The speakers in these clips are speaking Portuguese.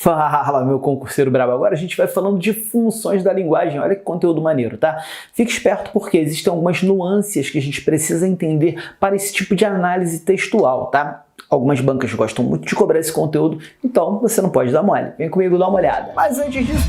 Fala, meu concurseiro brabo. Agora a gente vai falando de funções da linguagem. Olha que conteúdo maneiro, tá? Fique esperto porque existem algumas nuances que a gente precisa entender para esse tipo de análise textual, tá? Algumas bancas gostam muito de cobrar esse conteúdo, então você não pode dar mole. Vem comigo dar uma olhada. Mas antes disso,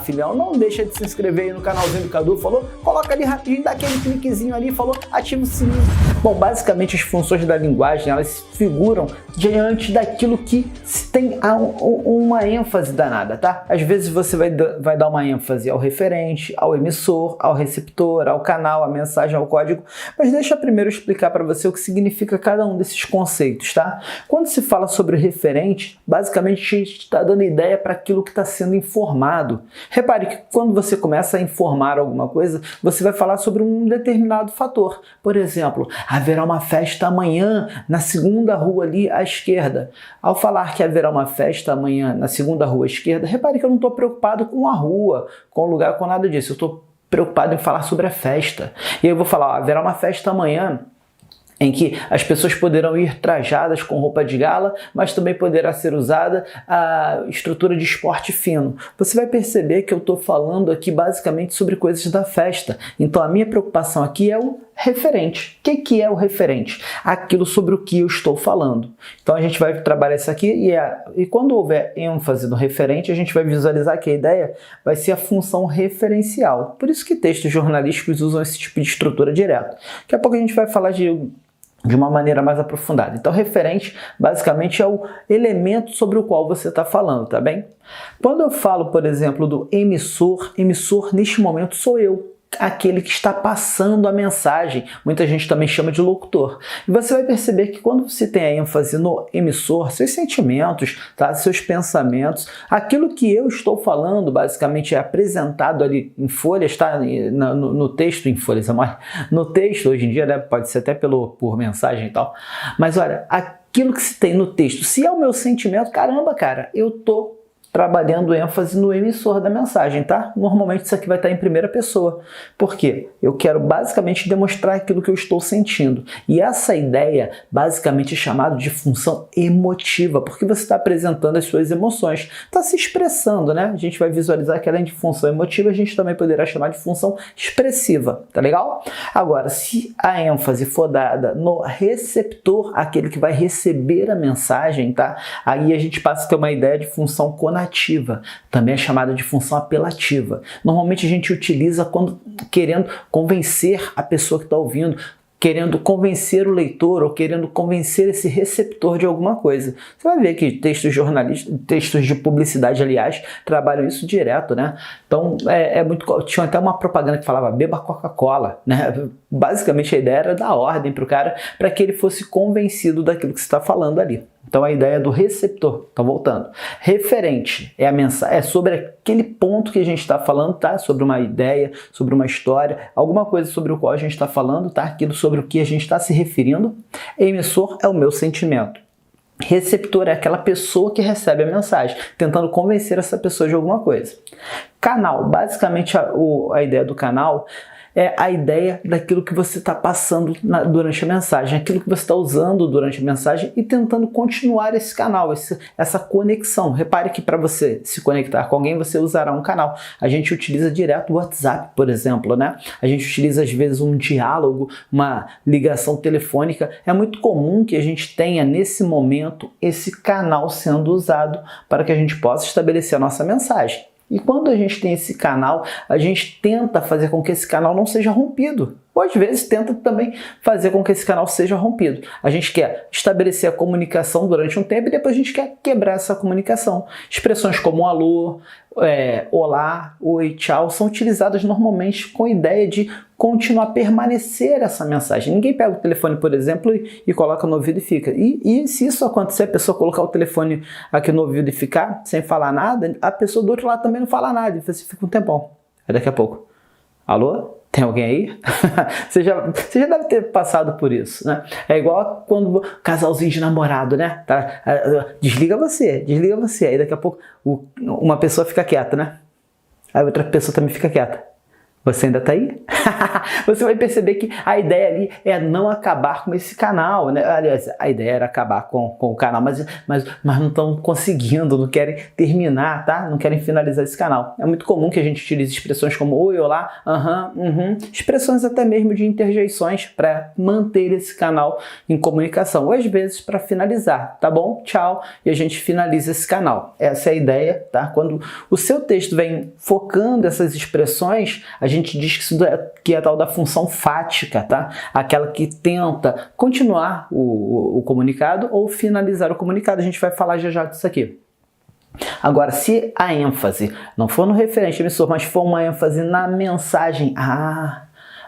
filhão, não deixa de se inscrever aí no canalzinho do Cadu, falou? Coloca ali rapidinho, dá aquele cliquezinho ali, falou? Ativa o sininho. Bom, basicamente as funções da linguagem, elas figuram diante daquilo que tem uma ênfase danada, tá? Às vezes você vai dar uma ênfase ao referente, ao emissor, ao receptor, ao canal, à mensagem, ao código, mas deixa eu primeiro explicar para você o que significa cada um desses conceitos, tá? Quando se fala sobre referente, basicamente a gente está dando ideia para aquilo que está sendo informado. Repare que quando você começa a informar alguma coisa, você vai falar sobre um determinado fator. Por exemplo, haverá uma festa amanhã na segunda rua ali à esquerda. Ao falar que haverá uma festa amanhã na segunda rua à esquerda, repare que eu não estou preocupado com a rua, com o lugar, com nada disso. Eu estou preocupado em falar sobre a festa. E aí eu vou falar, haverá uma festa amanhã em que as pessoas poderão ir trajadas com roupa de gala, mas também poderá ser usada a estrutura de esporte fino. Você vai perceber que eu estou falando aqui basicamente sobre coisas da festa. Então a minha preocupação aqui é o referente. O que é o referente? Aquilo sobre o que eu estou falando. Então a gente vai trabalhar isso aqui e quando houver ênfase no referente, a gente vai visualizar que a ideia vai ser a função referencial. Por isso que textos jornalísticos usam esse tipo de estrutura direto. Daqui a pouco a gente vai falar de uma maneira mais aprofundada. Então, referente, basicamente, é o elemento sobre o qual você está falando, tá bem? Quando eu falo, por exemplo, do emissor, neste momento sou eu, aquele que está passando a mensagem. Muita gente também chama de locutor. E você vai perceber que quando você tem a ênfase no emissor, seus sentimentos, tá? Seus pensamentos, aquilo que eu estou falando, basicamente, é apresentado ali em folhas, tá? No texto, em folhas, no texto, hoje em dia, né? Pode ser até por mensagem e tal. Mas olha, aquilo que se tem no texto, se é o meu sentimento, caramba, cara, eu tô trabalhando ênfase no emissor da mensagem, tá? Normalmente isso aqui vai estar em primeira pessoa. Por quê? Eu quero basicamente demonstrar aquilo que eu estou sentindo. E essa ideia basicamente é chamada de função emotiva, porque você está apresentando as suas emoções. Está se expressando, né? A gente vai visualizar que além de função emotiva, a gente também poderá chamar de função expressiva, tá legal? Agora, se a ênfase for dada no receptor, aquele que vai receber a mensagem, tá? Aí a gente passa a ter uma ideia de função conativa. Também é chamada de função apelativa. Normalmente a gente utiliza quando querendo convencer a pessoa que está ouvindo, querendo convencer o leitor ou querendo convencer esse receptor de alguma coisa. Você vai ver que textos jornalísticos, textos de publicidade, aliás, trabalham isso direto, né? Então, tinha até uma propaganda que falava beba Coca-Cola, né? Basicamente a ideia era dar ordem para o cara para que ele fosse convencido daquilo que você está falando ali. Então a ideia do receptor, então voltando, referente é a mensagem, é sobre aquele ponto que a gente está falando, tá? Sobre uma ideia, sobre uma história, alguma coisa sobre o qual a gente está falando, tá? Aquilo sobre o que a gente está se referindo. Emissor é o meu sentimento. Receptor é aquela pessoa que recebe a mensagem, tentando convencer essa pessoa de alguma coisa. Canal, basicamente a ideia do canal é a ideia daquilo que você está passando durante a mensagem, aquilo que você está usando durante a mensagem e tentando continuar esse canal, essa conexão. Repare que para você se conectar com alguém, você usará um canal. A gente utiliza direto o WhatsApp, por exemplo, né? A gente utiliza às vezes um diálogo, uma ligação telefônica. É muito comum que a gente tenha nesse momento esse canal sendo usado para que a gente possa estabelecer a nossa mensagem. E quando a gente tem esse canal, a gente tenta fazer com que esse canal não seja rompido. Ou às vezes tenta também fazer com que esse canal seja rompido. A gente quer estabelecer a comunicação durante um tempo e depois a gente quer quebrar essa comunicação. Expressões como alô, olá, oi, tchau, são utilizadas normalmente com a ideia de continuar a permanecer essa mensagem. Ninguém pega o telefone, por exemplo, e coloca no ouvido e fica. E se isso acontecer, a pessoa colocar o telefone aqui no ouvido e ficar sem falar nada, a pessoa do outro lado também não fala nada, e você fica um tempão. Aí daqui a pouco, alô? Tem alguém aí? Você já deve ter passado por isso, né? É igual quando casalzinho de namorado, né? Tá? Desliga você. Aí daqui a pouco uma pessoa fica quieta, né? Aí outra pessoa também fica quieta. Você ainda tá aí? Você vai perceber que a ideia ali é não acabar com esse canal, né? Aliás, a ideia era acabar com o canal, mas não estão conseguindo, não querem terminar, tá? Não querem finalizar esse canal. É muito comum que a gente utilize expressões como oi, olá, aham, expressões até mesmo de interjeições para manter esse canal em comunicação, ou às vezes para finalizar, tá bom? Tchau, e a gente finaliza esse canal. Essa é a ideia, tá? Quando o seu texto vem focando essas expressões, a gente diz que é a tal da função fática, tá? Aquela que tenta continuar o comunicado ou finalizar o comunicado. A gente vai falar já disso aqui. Agora, se a ênfase não for no referente emissor, mas for uma ênfase na mensagem,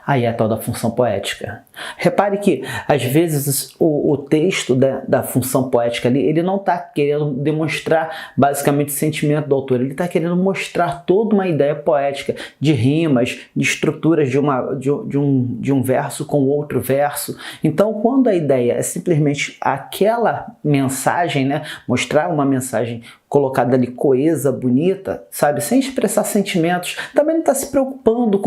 aí é a tal da função poética. Repare que, às vezes, o texto da função poética ali, ele não está querendo demonstrar basicamente o sentimento do autor, ele está querendo mostrar toda uma ideia poética de rimas, de estruturas de um verso com outro verso. Então, quando a ideia é simplesmente aquela mensagem, né, mostrar uma mensagem colocada ali coesa, bonita, sabe, sem expressar sentimentos, também não está se preocupando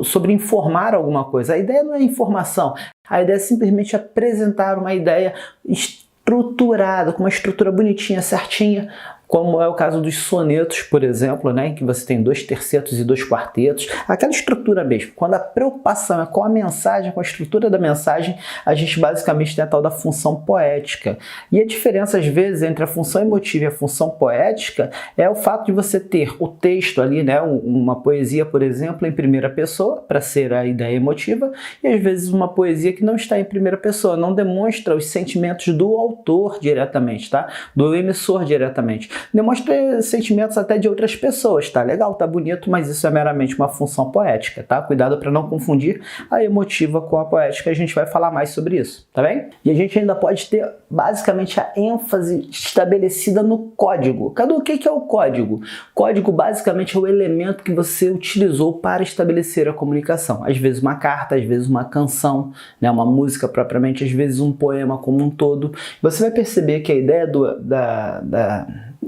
sobre informar alguma coisa. A ideia não é informação, a ideia é simplesmente apresentar uma ideia estruturada, com uma estrutura bonitinha, certinha, como é o caso dos sonetos, por exemplo, né, em que você tem 2 tercetos e 2 quartetos, aquela estrutura mesmo. Quando a preocupação é com a mensagem, com a estrutura da mensagem, a gente basicamente tem a tal da função poética. E a diferença, às vezes, entre a função emotiva e a função poética é o fato de você ter o texto ali, né, uma poesia, por exemplo, em primeira pessoa, para ser a ideia emotiva, e às vezes uma poesia que não está em primeira pessoa, não demonstra os sentimentos do autor diretamente, tá? Do emissor diretamente. Demonstra sentimentos até de outras pessoas, tá legal, tá bonito, mas isso é meramente uma função poética, tá? Cuidado para não confundir a emotiva com a poética, a gente vai falar mais sobre isso, tá bem? E a gente ainda pode ter basicamente a ênfase estabelecida no código. Cadê o que é o código? Código basicamente é o elemento que você utilizou para estabelecer a comunicação. Às vezes uma carta, às vezes uma canção, né? Uma música propriamente, às vezes um poema como um todo. Você vai perceber que a ideia da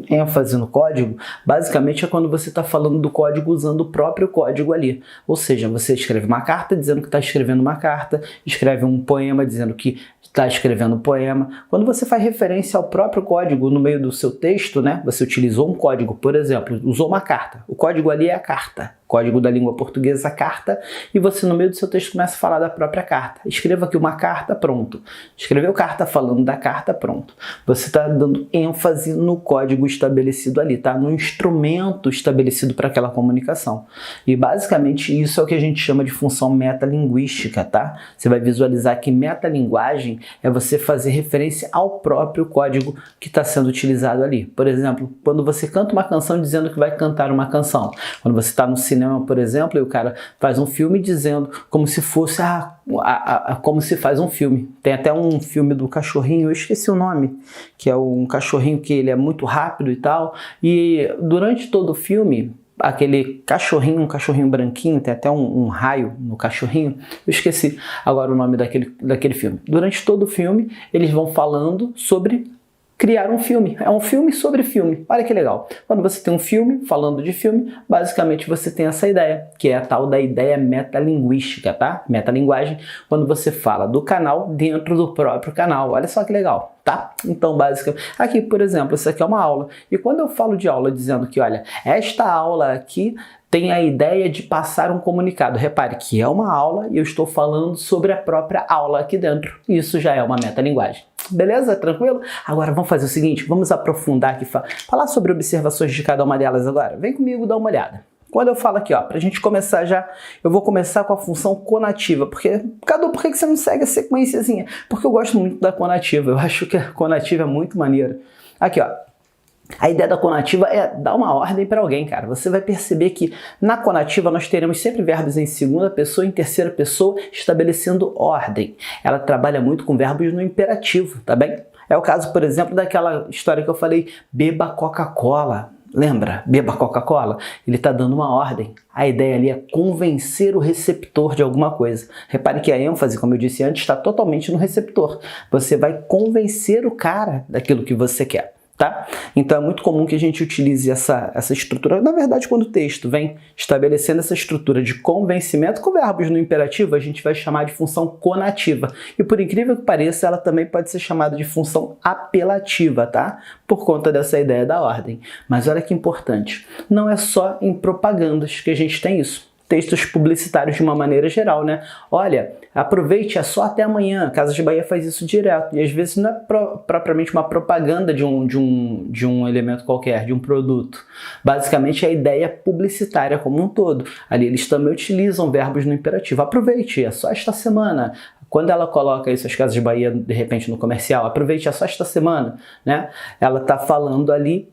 ênfase no código, basicamente é quando você está falando do código usando o próprio código ali. Ou seja, você escreve uma carta dizendo que está escrevendo uma carta, escreve um poema dizendo que está escrevendo um poema. Quando você faz referência ao próprio código no meio do seu texto, né? Você utilizou um código, por exemplo, usou uma carta. O código ali é a carta. Código da língua portuguesa, carta, e você no meio do seu texto começa a falar da própria carta. Escreva aqui uma carta, pronto. Escreveu carta falando da carta, pronto. Você está dando ênfase no código estabelecido ali, tá? No instrumento estabelecido para aquela comunicação. E basicamente isso é o que a gente chama de função metalinguística, tá? Você vai visualizar que metalinguagem é você fazer referência ao próprio código que está sendo utilizado ali. Por exemplo, quando você canta uma canção dizendo que vai cantar uma canção. Quando você está no cinema, por exemplo, e o cara faz um filme dizendo como se fosse como se faz um filme. Tem até um filme do cachorrinho, eu esqueci o nome, que é um cachorrinho que ele é muito rápido e tal, e durante todo o filme, aquele cachorrinho, um cachorrinho branquinho, tem até um raio no cachorrinho, eu esqueci agora o nome daquele filme. Durante todo o filme, eles vão falando sobre criar um filme. É um filme sobre filme. Olha que legal. Quando você tem um filme falando de filme, basicamente você tem essa ideia, que é a tal da ideia metalinguística, tá? Metalinguagem, quando você fala do canal dentro do próprio canal. Olha só que legal, tá? Então, basicamente, aqui, por exemplo, isso aqui é uma aula. E quando eu falo de aula dizendo que, olha, esta aula aqui tem a ideia de passar um comunicado. Repare que é uma aula e eu estou falando sobre a própria aula aqui dentro. Isso já é uma metalinguagem. Beleza? Tranquilo? Agora vamos fazer o seguinte, vamos aprofundar aqui, falar sobre observações de cada uma delas agora. Vem comigo dar uma olhada. Quando eu falo aqui, ó, pra gente começar já, eu vou começar com a função conativa, porque, Cadu, por que você não segue a sequenciazinha? Porque eu gosto muito da conativa, eu acho que a conativa é muito maneira. Aqui, ó. A ideia da conativa é dar uma ordem para alguém, cara. Você vai perceber que na conativa nós teremos sempre verbos em segunda pessoa e em terceira pessoa estabelecendo ordem. Ela trabalha muito com verbos no imperativo, tá bem? É o caso, por exemplo, daquela história que eu falei, beba Coca-Cola. Lembra? Beba Coca-Cola? Ele está dando uma ordem. A ideia ali é convencer o receptor de alguma coisa. Repare que a ênfase, como eu disse antes, está totalmente no receptor. Você vai convencer o cara daquilo que você quer. tá? Então é muito comum que a gente utilize essa estrutura, na verdade quando o texto vem estabelecendo essa estrutura de convencimento com verbos no imperativo, a gente vai chamar de função conativa. E por incrível que pareça, ela também pode ser chamada de função apelativa, tá? Por conta dessa ideia da ordem. Mas olha que importante, não é só em propagandas que a gente tem isso. Textos publicitários de uma maneira geral, né? Olha, aproveite, é só até amanhã. Casas Bahia faz isso direto. E às vezes não é propriamente uma propaganda de um elemento qualquer, de um produto. Basicamente é a ideia publicitária como um todo. Ali eles também utilizam verbos no imperativo. Aproveite, é só esta semana. Quando ela coloca isso, as Casas Bahia, de repente no comercial, aproveite, é só esta semana, né? Ela está falando ali,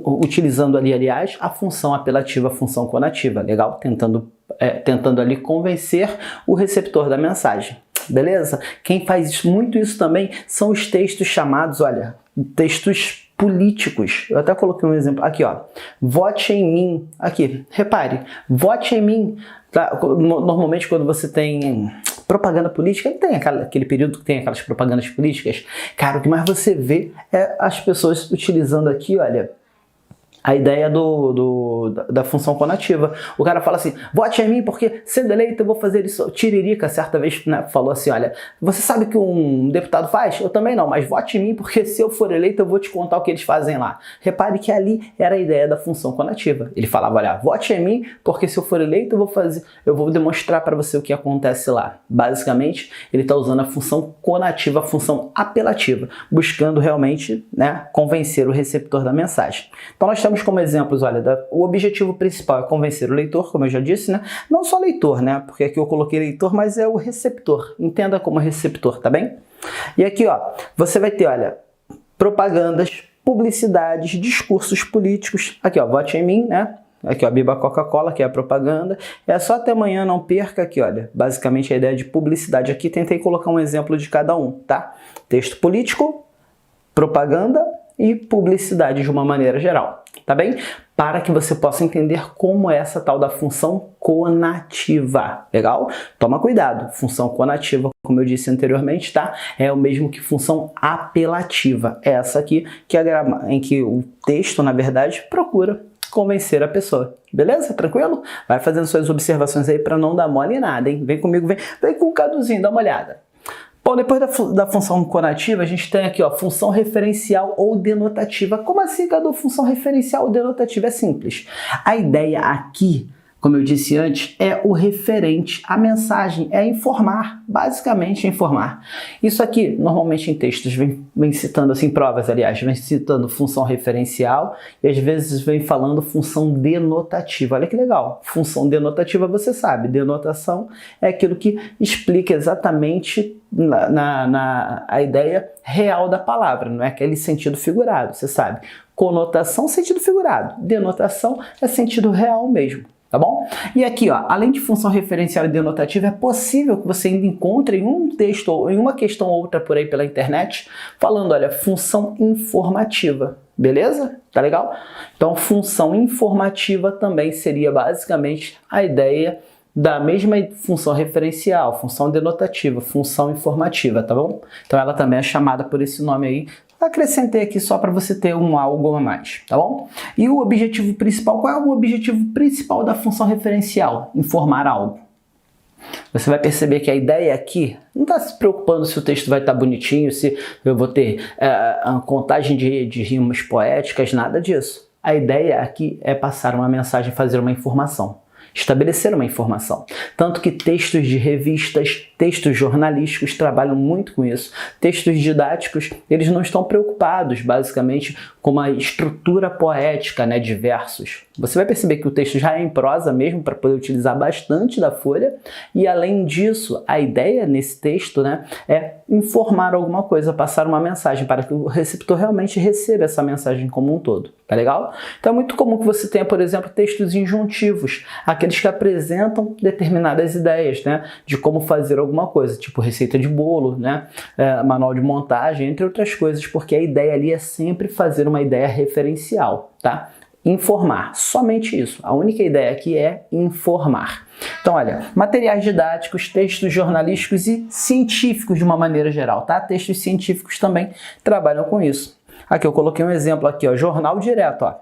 utilizando ali, aliás, a função apelativa, a função conativa, legal? Tentando ali convencer o receptor da mensagem, beleza? Quem faz muito isso também são os textos chamados, olha, textos políticos. Eu até coloquei um exemplo aqui, ó. Vote em mim. Aqui, repare, vote em mim. Tá? Normalmente quando você tem propaganda política, tem aquele período que tem aquelas propagandas políticas. Cara, o que mais você vê é as pessoas utilizando aqui, olha, a ideia da função conativa. O cara fala assim, vote em mim porque sendo eleito eu vou fazer isso. Tiririca, certa vez, né, falou assim, olha, você sabe o que um deputado faz? Eu também não, mas vote em mim porque se eu for eleito eu vou te contar o que eles fazem lá. Repare que ali era a ideia da função conativa. Ele falava, olha, vote em mim porque se eu for eleito eu vou demonstrar para você o que acontece lá. Basicamente, ele está usando a função conativa, a função apelativa, buscando realmente, né, convencer o receptor da mensagem. Então nós temos como exemplos, olha, o objetivo principal é convencer o leitor, como eu já disse, né? Não só leitor, né? Porque aqui eu coloquei leitor, mas é o receptor. Entenda como receptor, tá bem? E aqui, ó, você vai ter, olha, propagandas, publicidades, discursos políticos. Aqui, ó, vote em mim, né? Aqui, ó, Biba Coca-Cola, que é a propaganda. É só até amanhã, não perca. Aqui, olha, basicamente a ideia de publicidade. Aqui tentei colocar um exemplo de cada um, tá? Texto político, propaganda e publicidade de uma maneira geral, tá bem? Para que você possa entender como é essa tal da função conativa, legal? Toma cuidado, função conativa, como eu disse anteriormente, tá? É o mesmo que função apelativa, é essa aqui que em que o texto, na verdade, procura convencer a pessoa, beleza? Tranquilo? Vai fazendo suas observações aí para não dar mole em nada, hein? Vem comigo, vem com o Caduzinho, dá uma olhada. Bom, depois da função conativa, a gente tem aqui, ó, função referencial ou denotativa. Como assim, Cadu? Função referencial ou denotativa? É simples. A ideia aqui, como eu disse antes, é o referente à mensagem, é informar, basicamente informar. Isso aqui, normalmente em textos, vem citando, assim, provas, aliás, vem citando função referencial e às vezes vem falando função denotativa. Olha que legal. Função denotativa, você sabe, denotação é aquilo que explica exatamente a ideia real da palavra, não é aquele sentido figurado, você sabe. Conotação, sentido figurado. Denotação é sentido real mesmo. Tá bom? E aqui, ó, além de função referencial e denotativa, é possível que você ainda encontre em um texto ou em uma questão ou outra por aí pela internet, falando, olha, função informativa. Beleza? Tá legal? Então, função informativa também seria basicamente a ideia da mesma função referencial, função denotativa, função informativa, tá bom? Então, ela também é chamada por esse nome aí. Acrescentei aqui só para você ter algo a mais, tá bom? E o objetivo principal, qual é o objetivo principal da função referencial? Informar algo. Você vai perceber que a ideia aqui não está se preocupando se o texto vai estar bonitinho, se eu vou ter a contagem de rimas poéticas, nada disso. A ideia aqui é passar uma mensagem, fazer uma informação. Estabelecer uma informação. Tanto que textos de revistas, textos jornalísticos trabalham muito com isso. Textos didáticos, eles não estão preocupados, basicamente, com a estrutura poética, né, de versos. Você vai perceber que o texto já é em prosa mesmo, para poder utilizar bastante da folha. E, além disso, a ideia nesse texto, né, é informar alguma coisa, passar uma mensagem, para que o receptor realmente receba essa mensagem como um todo. Tá legal? Então é muito comum que você tenha, por exemplo, textos injuntivos, aqueles que apresentam determinadas ideias, né, de como fazer alguma coisa, tipo receita de bolo, né, manual de montagem, entre outras coisas, porque a ideia ali é sempre fazer uma ideia referencial, tá? Informar, somente isso. A única ideia aqui é informar. Então, olha, materiais didáticos, textos jornalísticos e científicos de uma maneira geral, tá? Textos científicos também trabalham com isso. Aqui eu coloquei um exemplo aqui, ó, jornal direto, ó.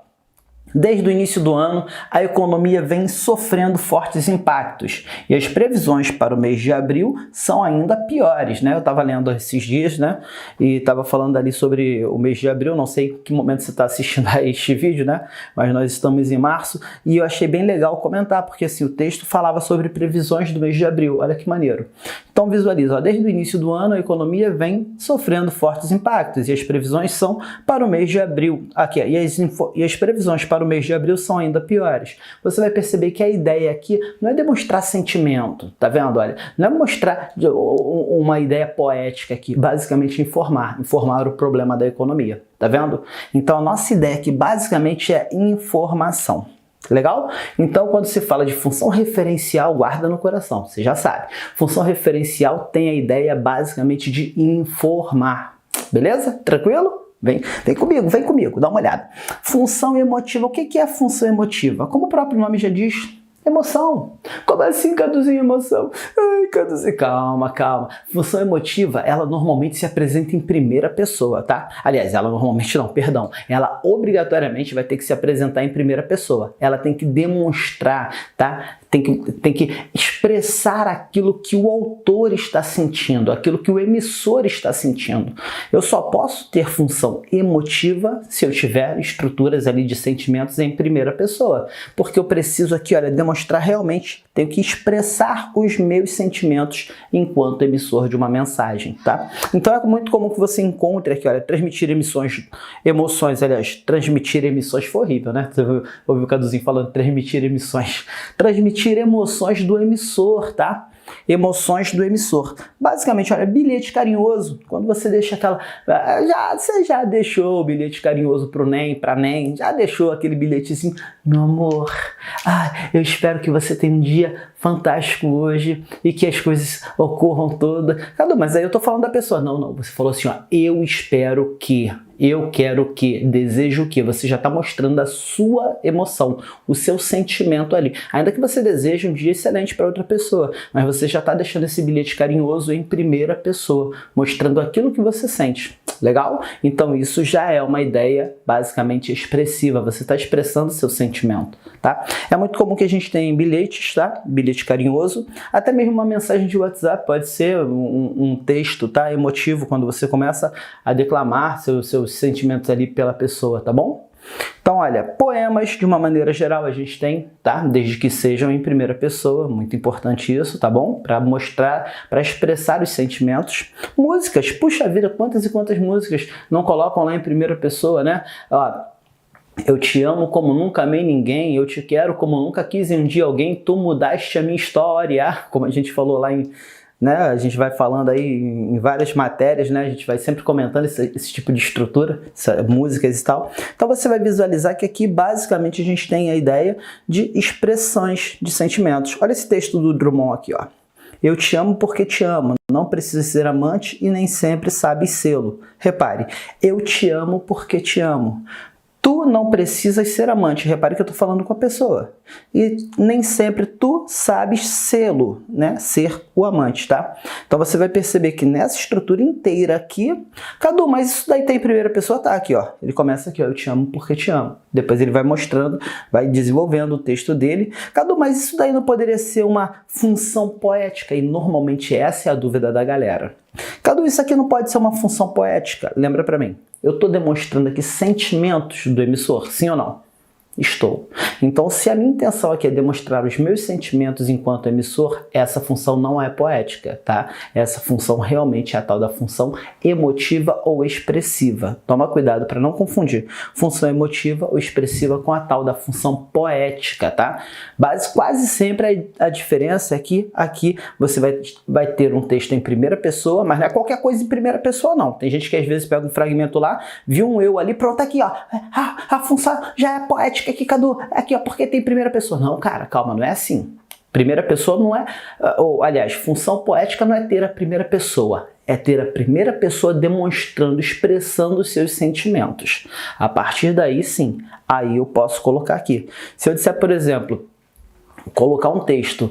Desde o início do ano, a economia vem sofrendo fortes impactos e as previsões para o mês de abril são ainda piores, né? Eu estava lendo esses dias, né? E estava falando ali sobre o mês de abril, não sei em que momento você está assistindo a este vídeo, né? Mas nós estamos em março e eu achei bem legal comentar, porque assim, o texto falava sobre previsões do mês de abril, olha que maneiro. Então visualiza, ó, desde o início do ano a economia vem sofrendo fortes impactos e as previsões são para o mês de abril. Aqui, ó, e as previsões para o mês de abril são ainda piores. Você vai perceber que a ideia aqui não é demonstrar sentimento, tá vendo? Olha, não é mostrar uma ideia poética aqui, basicamente informar o problema da economia, tá vendo? Então a nossa ideia aqui basicamente é informação. Legal? Então, quando se fala de função referencial, guarda no coração, você já sabe. Função referencial tem a ideia basicamente de informar. Beleza? Tranquilo? Vem comigo, dá uma olhada. Função emotiva, o que é a função emotiva? Como o próprio nome já diz, emoção. Como assim, Caduzinho, emoção? Ai, Caduzinho, calma. Função emotiva, ela normalmente se apresenta em primeira pessoa, tá? Aliás, ela normalmente não, perdão. Ela obrigatoriamente vai ter que se apresentar em primeira pessoa. Ela tem que demonstrar, tá? Tem que expressar aquilo que o autor está sentindo, aquilo que o emissor está sentindo. Eu só posso ter função emotiva se eu tiver estruturas ali de sentimentos em primeira pessoa, porque eu preciso aqui, olha, demonstrar realmente, tenho que expressar os meus sentimentos enquanto emissor de uma mensagem, tá? Então é muito comum que você encontre aqui, olha, transmitir transmitir emissões foi horrível, né? Você ouviu o Caduzinho falando transmitir emoções do emissor, tá? Emoções do emissor. Basicamente, olha, bilhete carinhoso. Quando você deixa aquela... Você já deixou o bilhete carinhoso pro NEM, pra NEM? Já deixou aquele bilhetezinho? Meu amor, eu espero que você tenha um dia fantástico hoje e que as coisas ocorram todas. Cadu, mas aí eu tô falando da pessoa. Não. Você falou assim, ó, eu espero que... Eu quero que, desejo que, você já está mostrando a sua emoção, o seu sentimento ali. Ainda que você deseje um dia excelente para outra pessoa, mas você já está deixando esse bilhete carinhoso em primeira pessoa, mostrando aquilo que você sente. Legal? Então isso já é uma ideia basicamente expressiva, você está expressando seu sentimento, tá? É muito comum que a gente tenha bilhetes, tá? Bilhete carinhoso, até mesmo uma mensagem de WhatsApp, pode ser um texto, tá? Emotivo, quando você começa a declamar seus sentimentos ali pela pessoa, tá bom? Então, olha, poemas, de uma maneira geral, a gente tem, tá? Desde que sejam em primeira pessoa, muito importante isso, tá bom? Para mostrar, para expressar os sentimentos. Músicas, puxa vida, quantas e quantas músicas não colocam lá em primeira pessoa, né? Ó, eu te amo como nunca amei ninguém, eu te quero como nunca quis um dia alguém, tu mudaste a minha história, como a gente falou lá em... Né? A gente vai falando aí em várias matérias, né? A gente vai sempre comentando esse tipo de estrutura, músicas e tal. Então você vai visualizar que aqui basicamente a gente tem a ideia de expressões de sentimentos. Olha esse texto do Drummond aqui, ó. Eu te amo porque te amo, não precisa ser amante e nem sempre sabe sê-lo. Repare, eu te amo porque te amo. Tu não precisas ser amante, repare que eu estou falando com a pessoa. E nem sempre tu sabes sê-lo, né? Ser o amante, tá? Então você vai perceber que nessa estrutura inteira aqui... Cadu, mas isso daí tem em primeira pessoa? Tá, aqui, ó. Ele começa aqui, ó. Eu te amo porque te amo. Depois ele vai mostrando, vai desenvolvendo o texto dele. Cadu, mas isso daí não poderia ser uma função poética? E normalmente essa é a dúvida da galera. Cadu, isso aqui não pode ser uma função poética? Lembra pra mim. Eu estou demonstrando aqui sentimentos do emissor, sim ou não? Estou. Então, se a minha intenção aqui é demonstrar os meus sentimentos enquanto emissor, essa função não é poética, tá? Essa função realmente é a tal da função emotiva ou expressiva. Toma cuidado para não confundir função emotiva ou expressiva com a tal da função poética, tá? Mas quase sempre a diferença é que aqui você vai ter um texto em primeira pessoa, mas não é qualquer coisa em primeira pessoa, não. Tem gente que às vezes pega um fragmento lá, viu um eu ali, pronto, aqui, ó. A função já é poética. Aqui, Cadu, aqui, ó, porque tem primeira pessoa. Não, cara, calma, não é assim. Primeira pessoa não é... aliás, função poética não é ter a primeira pessoa. É ter a primeira pessoa demonstrando, expressando os seus sentimentos. A partir daí, sim, aí eu posso colocar aqui. Se eu disser, por exemplo, colocar um texto,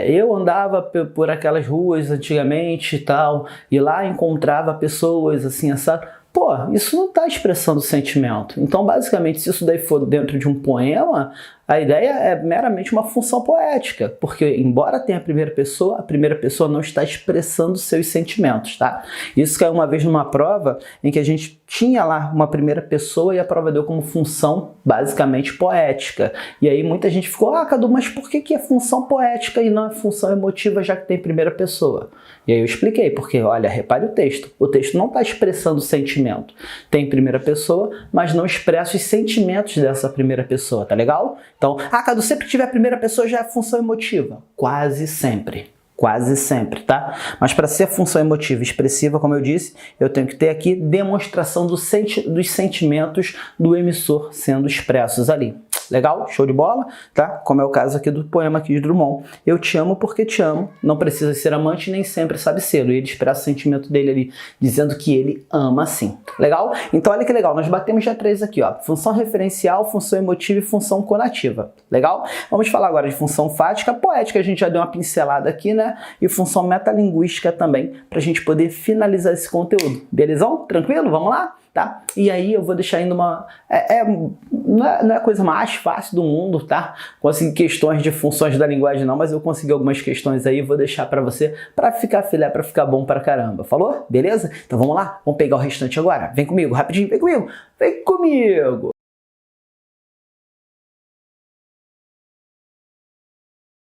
eu andava por aquelas ruas antigamente e tal, e lá encontrava pessoas assim, essa... pô, isso não está expressando sentimento. Então, basicamente, se isso daí for dentro de um poema, a ideia é meramente uma função poética, porque embora tenha a primeira pessoa não está expressando seus sentimentos, tá? Isso caiu uma vez numa prova em que a gente tinha lá uma primeira pessoa e a prova deu como função basicamente poética. E aí muita gente ficou, Cadu, mas por que é função poética e não é função emotiva, já que tem primeira pessoa? E aí eu expliquei, porque olha, repare o texto não está expressando sentimento. Tem primeira pessoa, mas não expressa os sentimentos dessa primeira pessoa, tá legal? Então, Cadu, sempre que tiver a primeira pessoa já é função emotiva. Quase sempre. Quase sempre, tá? Mas para ser função emotiva expressiva, como eu disse, eu tenho que ter aqui demonstração dos sentimentos do emissor sendo expressos ali. Legal? Show de bola? Tá? Como é o caso aqui do poema aqui de Drummond. Eu te amo porque te amo, não precisa ser amante, nem sempre sabe ser. E ele expressa o sentimento dele ali, dizendo que ele ama sim. Legal? Então olha que legal, nós batemos já 3 aqui, ó. Função referencial, função emotiva e função conativa. Legal? Vamos falar agora de função fática. Poética a gente já deu uma pincelada aqui, né? E função metalinguística também, pra gente poder finalizar esse conteúdo. Belezão? Tranquilo? Vamos lá? Tá? E aí eu vou deixar ainda uma... não é a coisa mais fácil do mundo, tá? Conseguir questões de funções da linguagem não, mas eu consegui algumas questões aí, vou deixar pra você, pra ficar filé, pra ficar bom pra caramba. Falou? Beleza? Então vamos lá? Vamos pegar o restante agora. Vem comigo, rapidinho, vem comigo! Vem comigo!